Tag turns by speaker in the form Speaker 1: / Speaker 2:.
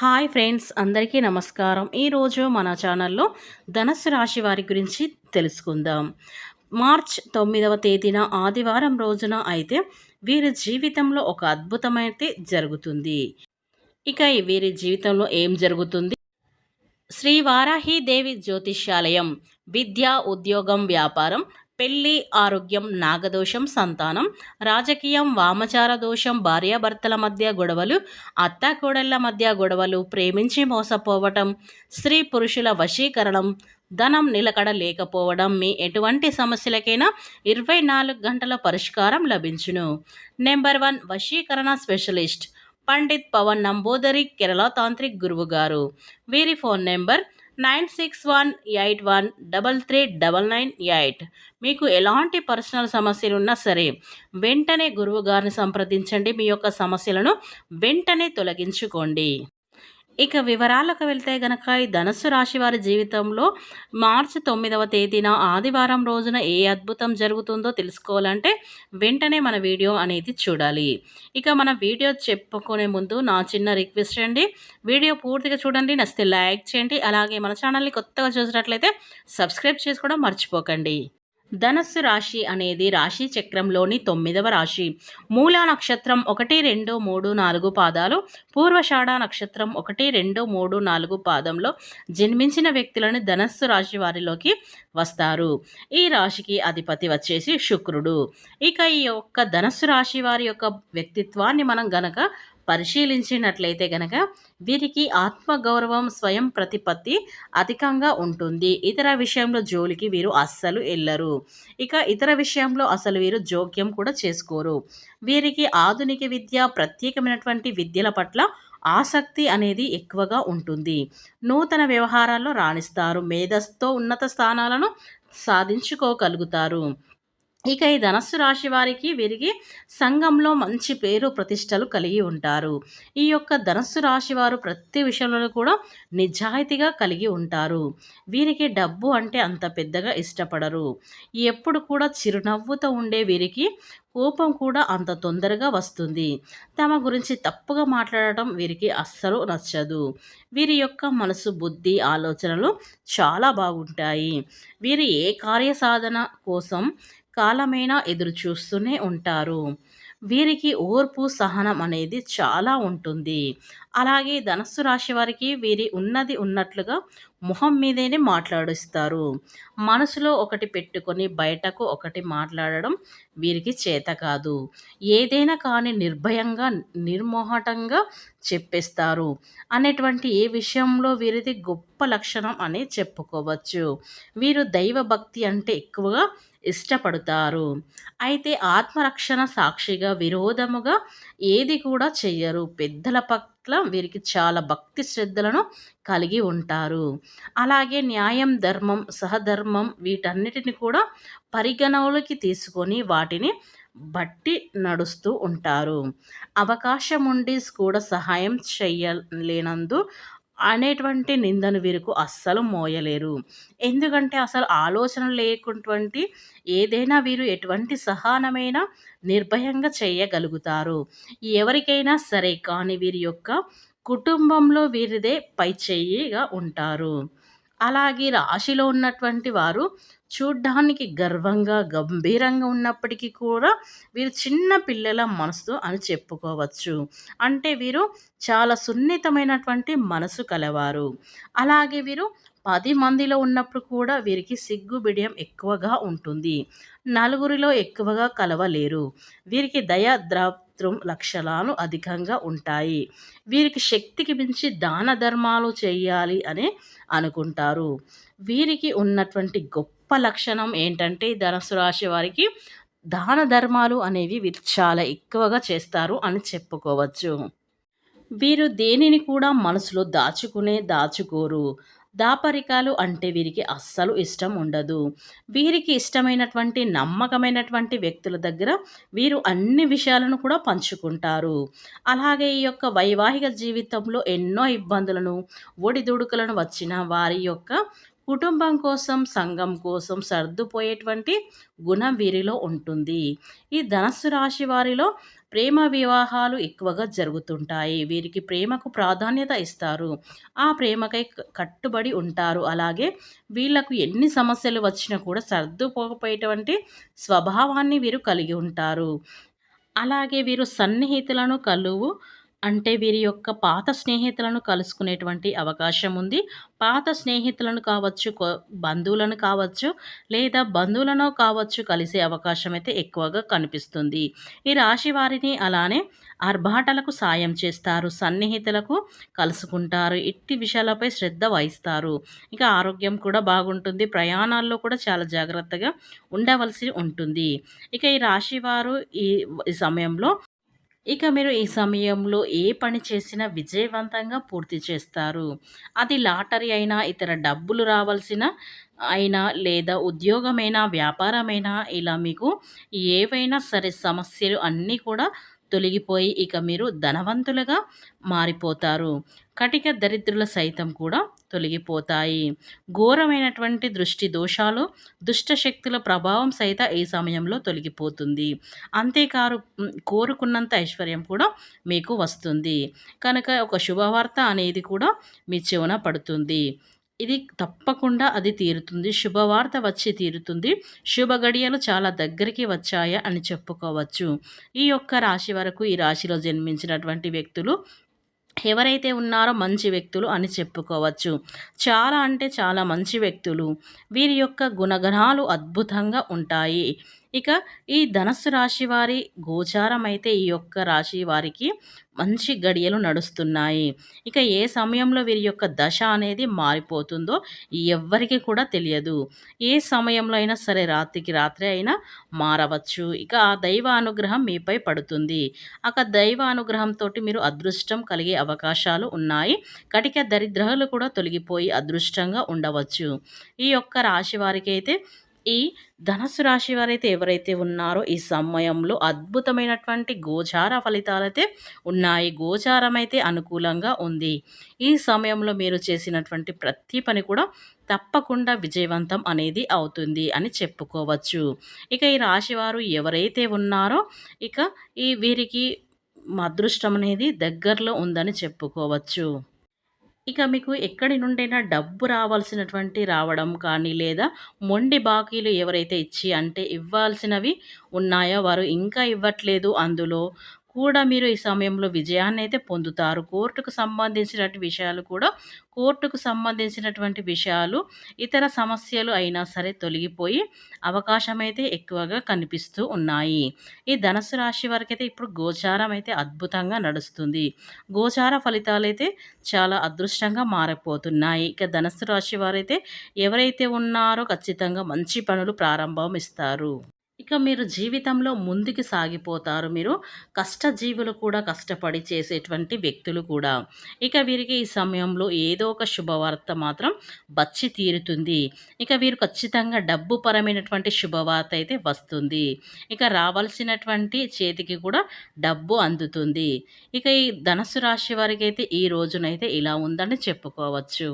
Speaker 1: Hi friends, అందరికీ నమస్కారం. ఈరోజు మన ఛానల్లో ధనుస్సు రాశి వారి గురించి తెలుసుకుందాం. మార్చ్ 9వ తేదీన ఆదివారం రోజున అయితే వీరి జీవితంలో ఒక అద్భుతమైతే జరుగుతుంది. ఇక వీరి జీవితంలో ఏం జరుగుతుంది? శ్రీ వారాహీదేవి జ్యోతిష్యాలయం విద్య, ఉద్యోగం, వ్యాపారం, పెళ్లి, ఆరోగ్యం, నాగదోషం, సంతానం, రాజకీయం, వామచార దోషం, భార్యాభర్తల మధ్య గొడవలు, అత్తాకోడళ్ల మధ్య గొడవలు, ప్రేమించి మోసపోవటం, స్త్రీ పురుషుల వశీకరణం, ధనం నిలకడ లేకపోవడం, మీ ఎటువంటి సమస్యలకైనా 24 గంటల పరిష్కారం లభించును. నెంబర్ 1 వశీకరణ స్పెషలిస్ట్ పండిత్ పవన్ నంబోదరి, కేరళ తాంత్రిక్ గురువు గారు. వీరి ఫోన్ నెంబర్ 9618133998. మీకు ఎలాంటి పర్సనల్ సమస్యలు ఉన్నా సరే వెంటనే గురువు గారిని సంప్రదించండి. మీ యొక్క సమస్యలను వెంటనే తొలగించుకోండి. ఇక వివరాలకు వెళ్తే గనక ఈ ధనుస్సు రాశి వారి జీవితంలో మార్చి 9వ తేదీన ఆదివారం రోజున ఏ అద్భుతం జరుగుతుందో తెలుసుకోవాలంటే వెంటనే మన వీడియో అనేది చూడాలి. ఇక మన వీడియో చెప్పుకునే ముందు నా చిన్న రిక్వెస్ట్ అండి, వీడియో పూర్తిగా చూడండి, నచ్చితే లైక్ చేయండి, అలాగే మన ఛానల్ని కొత్తగా చూసినట్లయితే సబ్స్క్రైబ్ చేసుకోవడం మర్చిపోకండి. ధనస్సు రాశి అనేది రాశి చక్రంలోని 9వ రాశి. మూలా నక్షత్రం 1, 2, 3, 4 పాదాలు, పూర్వషాఢ నక్షత్రం 1, 2, 3, 4 పాదంలో జన్మించిన వ్యక్తులను ధనస్సు రాశి వారిలోకి వస్తారు. ఈ రాశికి అధిపతి వచ్చేసి శుక్రుడు. ఇక ఈ యొక్క ధనస్సు రాశి వారి యొక్క వ్యక్తిత్వాన్ని మనం గనక పరిశీలించినట్లయితే గనక వీరికి ఆత్మగౌరవం, స్వయం ప్రతిపత్తి అధికంగా ఉంటుంది. ఇతర విషయంలో జోలికి వీరు అస్సలు వెళ్ళరు. ఇక ఇతర విషయంలో అసలు వీరు జోక్యం కూడా చేసుకోరు. వీరికి ఆధునిక విద్య, ప్రత్యేకమైనటువంటి విద్యల పట్ల ఆసక్తి అనేది ఎక్కువగా ఉంటుంది. నూతన వ్యవహారాల్లో రాణిస్తారు. మేధస్సుతో ఉన్నత స్థానాలను సాధించుకోగలుగుతారు. ఇక ఈ ధనస్సు రాశి వారికి వీరికి సంఘంలో మంచి పేరు ప్రతిష్టలు కలిగి ఉంటారు. ఈ యొక్క ధనస్సు రాశి వారు ప్రతి విషయంలో కూడా నిజాయితీగా కలిగి ఉంటారు. వీరికి డబ్బు అంటే అంత పెద్దగా ఇష్టపడరు. ఎప్పుడు కూడా చిరునవ్వుతో ఉండే వీరికి కోపం కూడా అంత తొందరగా వస్తుంది. తమ గురించి తప్పుగా మాట్లాడటం వీరికి అస్సలు నచ్చదు. వీరి యొక్క మనసు, బుద్ధి, ఆలోచనలు చాలా బాగుంటాయి. వీరు ఏ కార్యసాధన కోసం కాలమైనా ఎదురు చూస్తూనే ఉంటారు. వీరికి ఓర్పు, సహనం అనేది చాలా ఉంటుంది. అలాగే ధనస్సు రాశి వారికి వీరి ఉన్నది ఉన్నట్లుగా మొహం మీదేనే మాట్లాడిస్తారు. మనసులో ఒకటి పెట్టుకొని బయటకు ఒకటి మాట్లాడడం వీరికి చేత కాదు. ఏదైనా కానీ నిర్భయంగా, నిర్మోహటంగా చెప్పేస్తారు అనేటువంటి ఏ విషయంలో వీరిది గొప్ప లక్షణం అని చెప్పుకోవచ్చు. వీరు దైవభక్తి అంటే ఎక్కువగా ఇష్టపడతారు. అయితే ఆత్మరక్షణ సాక్షిగా విరోధముగా ఏది కూడా చెయ్యరు. పెద్దల పట్ల వీరికి చాలా భక్తి శ్రద్ధలను కలిగి ఉంటారు. అలాగే న్యాయం, ధర్మం, సహధర్మం వీటన్నిటిని కూడా పరిగణలోకి తీసుకొని వాటిని బట్టి నడుస్తూ ఉంటారు. అవకాశం ఉండి కూడా సహాయం చేయలేనందు అనేటువంటి నిందను వీరికి అస్సలు మోయలేరు. ఎందుకంటే అసలు ఆలోచన లేకుంటువంటి ఏదైనా వీరు ఎటువంటి సహనమైన నిర్భయంగా చేయగలుగుతారు. ఎవరికైనా సరే కానీ వీరి యొక్క కుటుంబంలో వీరిదే పైచేయిగా ఉంటారు. అలాగే రాశిలో ఉన్నటువంటి వారు చూడ్డానికి గర్వంగా, గంభీరంగా ఉన్నప్పటికీ కూడా వీరు చిన్న పిల్లల మనసు అని చెప్పుకోవచ్చు. అంటే వీరు చాలా సున్నితమైనటువంటి మనసు కలవారు. అలాగే వీరు 10 మందిలో ఉన్నప్పుడు కూడా వీరికి సిగ్గు బిడియం ఎక్కువగా ఉంటుంది. నలుగురిలో ఎక్కువగా కలవలేరు. వీరికి దయ, ద్రాత్రం లక్షణాలు అధికంగా ఉంటాయి. వీరికి శక్తికి మించి దాన ధర్మాలు చేయాలి అని అనుకుంటారు. వీరికి ఉన్నటువంటి గొప్ప లక్షణం ఏంటంటే ధనుసు రాశి వారికి దాన ధర్మాలు అనేవి వీరు చాలా ఎక్కువగా చేస్తారు అని చెప్పుకోవచ్చు. వీరు దేనిని కూడా మనసులో దాచుకోరు. దాపరికాలు అంటే వీరికి అస్సలు ఇష్టం ఉండదు. వీరికి ఇష్టమైనటువంటి, నమ్మకమైనటువంటి వ్యక్తుల దగ్గర వీరు అన్ని విషయాలను కూడా పంచుకుంటారు. అలాగే ఈ యొక్క వైవాహిక జీవితంలో ఎన్నో ఇబ్బందులను, ఒడిదుడుకులను వచ్చిన వారి యొక్క కుటుంబం కోసం, సంఘం కోసం సర్దుపోయేటువంటి గుణం వీరిలో ఉంటుంది. ఈ ధనస్సు రాశి వారిలో ప్రేమ వివాహాలు ఎక్కువగా జరుగుతుంటాయి. వీరికి ప్రేమకు ప్రాధాన్యత ఇస్తారు. ఆ ప్రేమకై కట్టుబడి ఉంటారు. అలాగే వీళ్ళకు ఎన్ని సమస్యలు వచ్చినా కూడా సర్దుకుపోయేటువంటి స్వభావాన్ని వీరు కలిగి ఉంటారు. అలాగే వీరు సన్నిహితులను అంటే వీరి యొక్క పాత స్నేహితులను కలుసుకునేటువంటి అవకాశం ఉంది. పాత స్నేహితులను కావచ్చు, బంధువులను కావచ్చు, లేదా బంధువులను కావచ్చు కలిసే అవకాశం అయితే ఎక్కువగా కనిపిస్తుంది. ఈ రాశి వారిని అలానే ఆర్భాటాలకు సాయం చేస్తారు. సన్నిహితులకు కలుసుకుంటారు. ఇట్టి విషయాలపై శ్రద్ధ వహిస్తారు. ఇక ఆరోగ్యం కూడా బాగుంటుంది. ప్రయాణాల్లో కూడా చాలా జాగ్రత్తగా ఉండవలసి ఉంటుంది. ఇక ఈ రాశివారు ఈ సమయంలో మీరు ఈ సమయంలో ఏ పని చేసినా విజయవంతంగా పూర్తి చేస్తారు. అది లాటరీ అయినా, ఇతర డబ్బులు రావాల్సిన అయినా, లేదా ఉద్యోగమైనా, వ్యాపారమైనా ఇలా మీకు ఏవైనా సరే సమస్యలు అన్నీ కూడా తొలగిపోయి ఇక మీరు ధనవంతులుగా మారిపోతారు. కటిక దరిద్రుల సైతం కూడా తొలగిపోతాయి. ఘోరమైనటువంటి దృష్టి దోషాలు, దుష్ట శక్తుల ప్రభావం సైతం ఈ సమయంలో తొలగిపోతుంది. అంతేకాదు కోరుకున్నంత ఐశ్వర్యం కూడా మీకు వస్తుంది. కనుక ఒక శుభవార్త అనేది కూడా మీ చెవున పడుతుంది. ఇది తప్పకుండా అది తీరుతుంది. శుభవార్త వచ్చి తీరుతుంది. శుభ గడియలు చాలా దగ్గరికి వచ్చాయా అని చెప్పుకోవచ్చు. ఈ యొక్క రాశి వరకు ఈ రాశిలో జన్మించినటువంటి వ్యక్తులు ఎవరైతే ఉన్నారో మంచి వ్యక్తులు అని చెప్పుకోవచ్చు. చాలా అంటే చాలా మంచి వ్యక్తులు. వీరి యొక్క గుణగణాలు అద్భుతంగా ఉంటాయి. ఇక ఈ ధనస్సు రాశి వారి గోచారం అయితే ఈ యొక్క రాశి వారికి మంచి గడియలు నడుస్తున్నాయి. ఇక ఏ సమయంలో వీరి యొక్క దశ అనేది మారిపోతుందో ఎవ్వరికి కూడా తెలియదు. ఏ సమయంలో అయినా సరే రాత్రికి రాత్రే అయినా మారవచ్చు. ఇక ఆ దైవ అనుగ్రహం మీపై పడుతుంది. దైవ అనుగ్రహంతో మీరు అదృష్టం కలిగే అవకాశాలు ఉన్నాయి. కటిక దరిద్రాలు కూడా తొలగిపోయి అదృష్టంగా ఉండవచ్చు. ఈ యొక్క రాశి వారికి అయితే ఈ ధనస్సు రాశి వారైతే ఎవరైతే ఉన్నారో ఈ సమయంలో అద్భుతమైనటువంటి గోచార ఫలితాలైతే ఉన్నాయి. గోచారం అయితే అనుకూలంగా ఉంది. ఈ సమయంలో మీరు చేసినటువంటి ప్రతి పని కూడా తప్పకుండా విజయవంతం అనేది అవుతుంది అని చెప్పుకోవచ్చు. ఇక ఈ రాశివారు ఎవరైతే ఉన్నారో ఇక వీరికి అదృష్టం అనేది దగ్గరలో ఉందని చెప్పుకోవచ్చు. ఇక మీకు ఎక్కడి నుండైనా డబ్బు రావడం కానీ, లేదా మొండి బాకీలు ఎవరైతే అంటే ఇవ్వాల్సినవి ఉన్నాయో వారు ఇంకా ఇవ్వట్లేదు అందులో కూడా మీరు ఈ సమయంలో విజయాన్నైతే పొందుతారు. కోర్టుకు సంబంధించినటువంటి విషయాలు, ఇతర సమస్యలు అయినా సరే తొలగిపోయి అవకాశమైతే ఎక్కువగా కనిపిస్తూ ఉన్నాయి. ఈ ధనుస్సు రాశి వారికైతే ఇప్పుడు గోచారం అయితే అద్భుతంగా నడుస్తుంది. గోచార ఫలితాలైతే చాలా అదృష్టంగా మారిపోతున్నాయి. ఇక ధనుస్సు రాశి వారైతే ఎవరైతే ఉన్నారో ఖచ్చితంగా మంచి పనులు ప్రారంభం ఇస్తారు. ఇక మీరు జీవితంలో ముందుకు సాగిపోతారు. మీరు కష్టజీవులు కూడా కష్టపడి చేసేటువంటి వ్యక్తులు కూడా. ఇక వీరికి ఈ సమయంలో ఏదో ఒక శుభవార్త మాత్రం వచ్చి తీరుతుంది. ఇక వీరు ఖచ్చితంగా డబ్బు పరమైనటువంటి శుభవార్త అయితే వస్తుంది. ఇక రావాల్సినటువంటి చేతికి కూడా డబ్బు అందుతుంది. ఇక ఈ ధనుస్సు రాశి వారికి అయితే ఈ రోజునైతే ఇలా ఉందని చెప్పుకోవచ్చు.